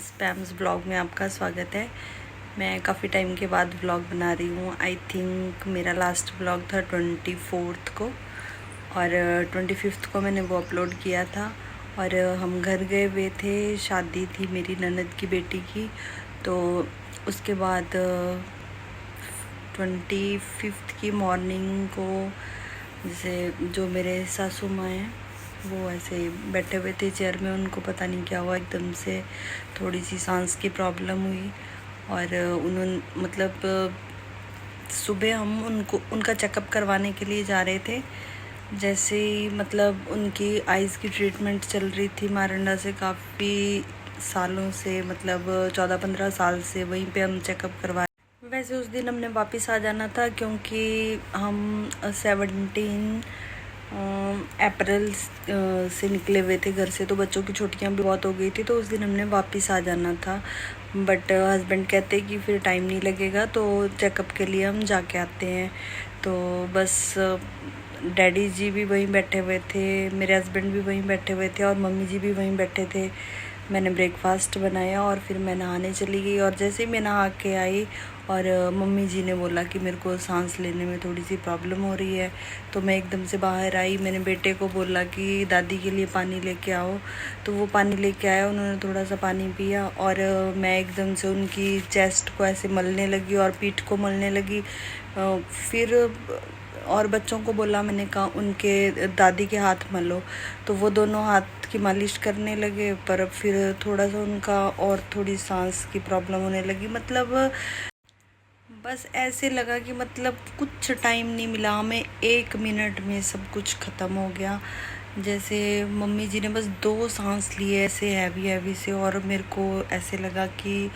Friends, पैम्स blog में आपका स्वागत है। मैं काफ़ी टाइम के बाद ब्लॉग बना रही हूँ। आई थिंक मेरा लास्ट ब्लॉग था 24 को और 25 को मैंने वो अपलोड किया था। और हम घर गए हुए थे, शादी थी मेरी ननद की बेटी की। तो उसके बाद 25 की मॉर्निंग को जैसे जो मेरे सासू माँ हैं वो ऐसे बैठे हुए थे चेयर में, उनको पता नहीं क्या हुआ, एकदम से थोड़ी सी सांस की प्रॉब्लम हुई। और उन्होंने मतलब सुबह हम उनका चेकअप करवाने के लिए जा रहे थे। जैसे ही मतलब उनकी आइज़ की ट्रीटमेंट चल रही थी मारंडा से काफ़ी सालों से, मतलब 14-15 साल से वहीं पे हम चेकअप करवा। वैसे उस दिन हमने वापस आ जाना था क्योंकि हम 17 अप्रैल से निकले हुए थे घर से, तो बच्चों की छुट्टियां भी बहुत हो गई थी, तो उस दिन हमने वापस आ जाना था। बट हस्बैंड कहते कि फिर टाइम नहीं लगेगा तो चेकअप के लिए हम जाके आते हैं। तो बस डैडी जी भी वहीं बैठे हुए थे, मेरे हस्बैंड भी वहीं बैठे हुए थे और मम्मी जी भी वहीं बैठे थे। मैंने ब्रेकफास्ट बनाया और फिर मैं नहाने चली गई। और जैसे ही मैं नहा के आई और मम्मी जी ने बोला कि मेरे को सांस लेने में थोड़ी सी प्रॉब्लम हो रही है, तो मैं एकदम से बाहर आई। मैंने बेटे को बोला कि दादी के लिए पानी लेके आओ, तो वो पानी लेके आया। उन्होंने थोड़ा सा पानी पिया और मैं एकदम से उनकी चेस्ट को ऐसे मलने लगी और पीठ को मलने लगी। फिर और बच्चों को बोला, मैंने कहा उनके दादी के हाथ मलो, तो वो दोनों हाथ की मालिश करने लगे। पर फिर थोड़ा सा उनका और थोड़ी सांस की प्रॉब्लम होने लगी। मतलब बस ऐसे लगा कि मतलब कुछ टाइम नहीं मिला हमें, 1 मिनट में सब कुछ ख़त्म हो गया। जैसे मम्मी जी ने बस 2 सांस लिए ऐसे हैवी हैवी से, और मेरे को ऐसे लगा कि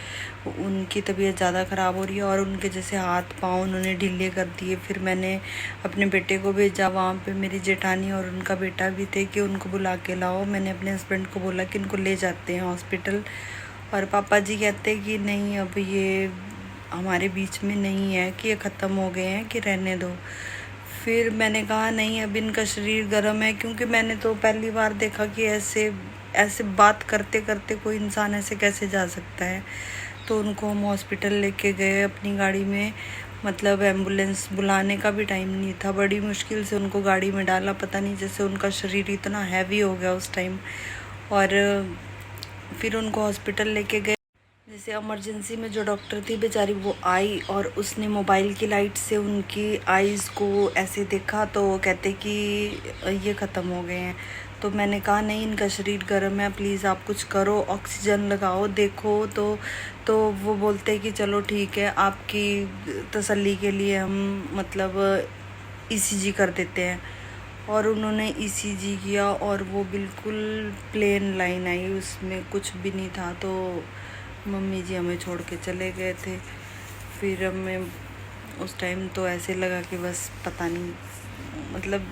उनकी तबीयत ज़्यादा ख़राब हो रही है और उनके जैसे हाथ पाँव उन्होंने ढीले कर दिए। फिर मैंने अपने बेटे को भेजा, वहाँ पे मेरी जेठानी और उनका बेटा भी थे कि उनको बुला के लाओ। मैंने अपने हस्बैंड को बोला कि इनको ले जाते हैं हॉस्पिटल, और पापा जी कहते कि नहीं, अब ये हमारे बीच में नहीं है, कि ये ख़त्म हो गए हैं, कि रहने दो। फिर मैंने कहा नहीं, अब इनका शरीर गर्म है, क्योंकि मैंने तो पहली बार देखा कि ऐसे ऐसे बात करते करते कोई इंसान ऐसे कैसे जा सकता है। तो उनको हम हॉस्पिटल लेके गए अपनी गाड़ी में। मतलब एम्बुलेंस बुलाने का भी टाइम नहीं था, बड़ी मुश्किल से उनको गाड़ी में डाला। पता नहीं जैसे उनका शरीर इतना हैवी हो गया उस टाइम। और फिर उनको हॉस्पिटल लेके गए। जैसे इमरजेंसी में जो डॉक्टर थी बेचारी, वो आई और उसने मोबाइल की लाइट से उनकी आइज़ को ऐसे देखा, तो वो कहते कि ये ख़त्म हो गए हैं। तो मैंने कहा नहीं, इनका शरीर गर्म है, प्लीज़ आप कुछ करो, ऑक्सीजन लगाओ, देखो। तो वो बोलते कि चलो ठीक है, आपकी तसल्ली के लिए हम मतलब ईसीजी कर देते हैं। और उन्होंने ईसीजी किया और वो बिल्कुल प्लेन लाइन आई, उसमें कुछ भी नहीं था। तो मम्मी जी हमें छोड़ के चले गए थे। फिर हमें उस टाइम तो ऐसे लगा कि बस पता नहीं, मतलब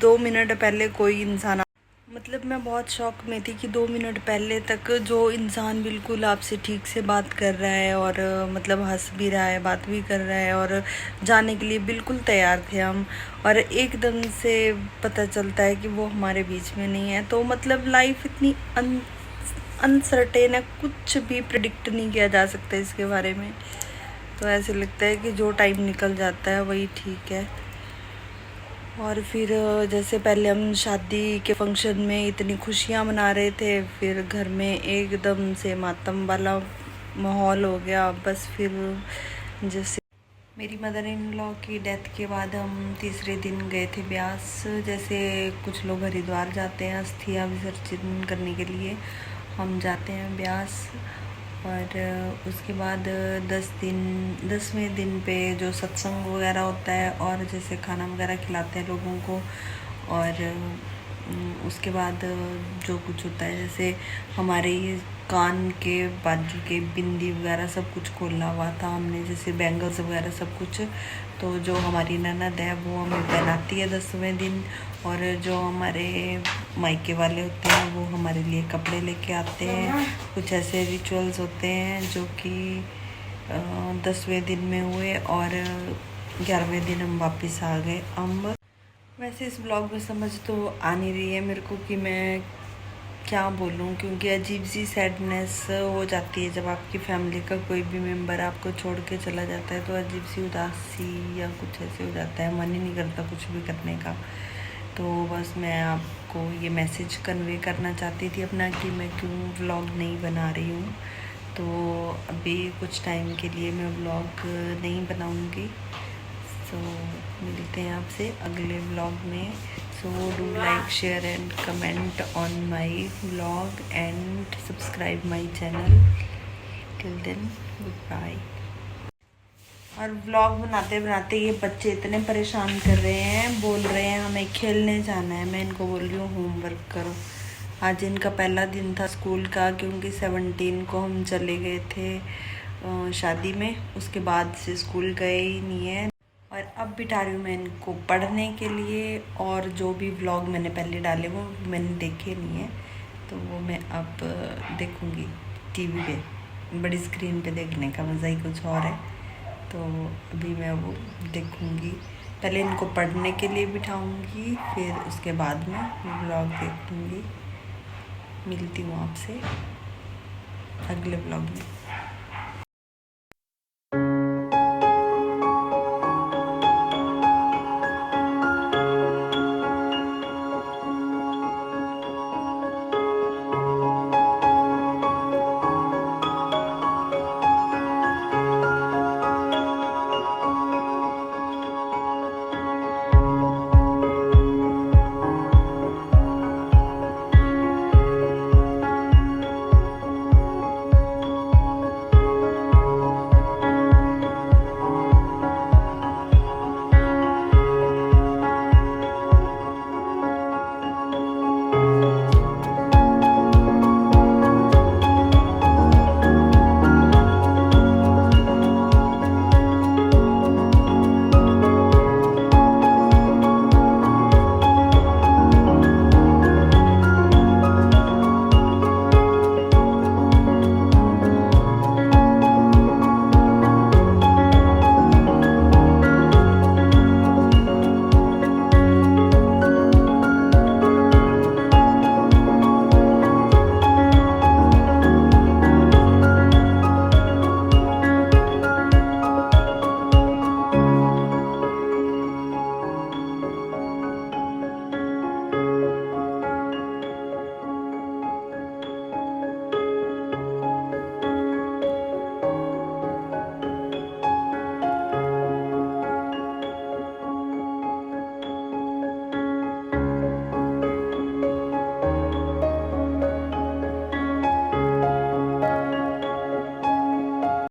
2 मिनट पहले कोई इंसान, मतलब मैं बहुत शौक में थी कि 2 मिनट पहले तक जो इंसान बिल्कुल आपसे ठीक से बात कर रहा है और मतलब हंस भी रहा है, बात भी कर रहा है और जाने के लिए बिल्कुल तैयार थे हम, और एकदम से पता चलता है कि वो हमारे बीच में नहीं है। तो मतलब लाइफ इतनी अनसर्टेन है, कुछ भी प्रिडिक्ट नहीं किया जा सकता इसके बारे में। तो ऐसे लगता है कि जो टाइम निकल जाता है वही ठीक है। और फिर जैसे पहले हम शादी के फंक्शन में इतनी खुशियाँ मना रहे थे, फिर घर में एकदम से मातम वाला माहौल हो गया। बस फिर जैसे मेरी मदर इन लॉ की डेथ के बाद हम तीसरे दिन गए थे ब्यास। जैसे कुछ लोग हरिद्वार जाते हैं अस्थियाँ विसर्जन करने के लिए, हम जाते हैं ब्यास। और उसके बाद 10वें दिन पे जो सत्संग वगैरह होता है और जैसे खाना वगैरह खिलाते हैं लोगों को। और उसके बाद जो कुछ होता है, जैसे हमारे ये कान के बाजू के बिंदी वगैरह सब कुछ खोला हुआ था हमने, जैसे बैंगल्स वगैरह सब कुछ। तो जो हमारी ननद है वो हमें पहनाती है 10वें दिन, और जो हमारे मायके वाले होते हैं वो हमारे लिए कपड़े लेके आते हैं। कुछ ऐसे रिचुअल्स होते हैं जो कि 10वें दिन में हुए, और 11वें दिन हम वापस आ गए अम्ब। वैसे इस ब्लॉग में समझ तो आ नहीं रही है मेरे को कि मैं क्या बोलूँ, क्योंकि अजीब सी सैडनेस हो जाती है जब आपकी फैमिली का कोई भी मेंबर आपको छोड़ के चला जाता है। तो अजीब सी उदासी या कुछ ऐसे हो जाता है, मन ही नहीं करता कुछ भी करने का। तो बस मैं आपको ये मैसेज कन्वे करना चाहती थी अपना कि मैं क्यों व्लॉग नहीं बना रही हूँ। तो अभी कुछ टाइम के लिए मैं व्लॉग नहीं बनाऊँगी। सो मिलते हैं आपसे अगले व्लॉग में। So do like, share and comment on my vlog and subscribe my channel. Till then goodbye. और व्लॉग बनाते बनाते ये बच्चे इतने परेशान कर रहे हैं, बोल रहे हैं हमें खेलने जाना है। मैं इनको बोल रही हूँ होमवर्क करो। आज इनका पहला दिन था स्कूल का, क्योंकि 17 को हम चले गए थे शादी में। उसके बाद से स्कूल गए ही नहीं है। और अब बिठा रही हूँ मैं इनको पढ़ने के लिए। और जो भी व्लॉग मैंने पहले डाले वो मैंने देखे नहीं है, तो वो मैं अब देखूँगी टीवी पे। बड़ी स्क्रीन पे देखने का मज़ा ही कुछ और है, तो अभी मैं वो देखूँगी। पहले इनको पढ़ने के लिए बिठाऊँगी, फिर उसके बाद में व्लॉग देखूँगी। मिलती हूँ आपसे अगले व्लॉग में।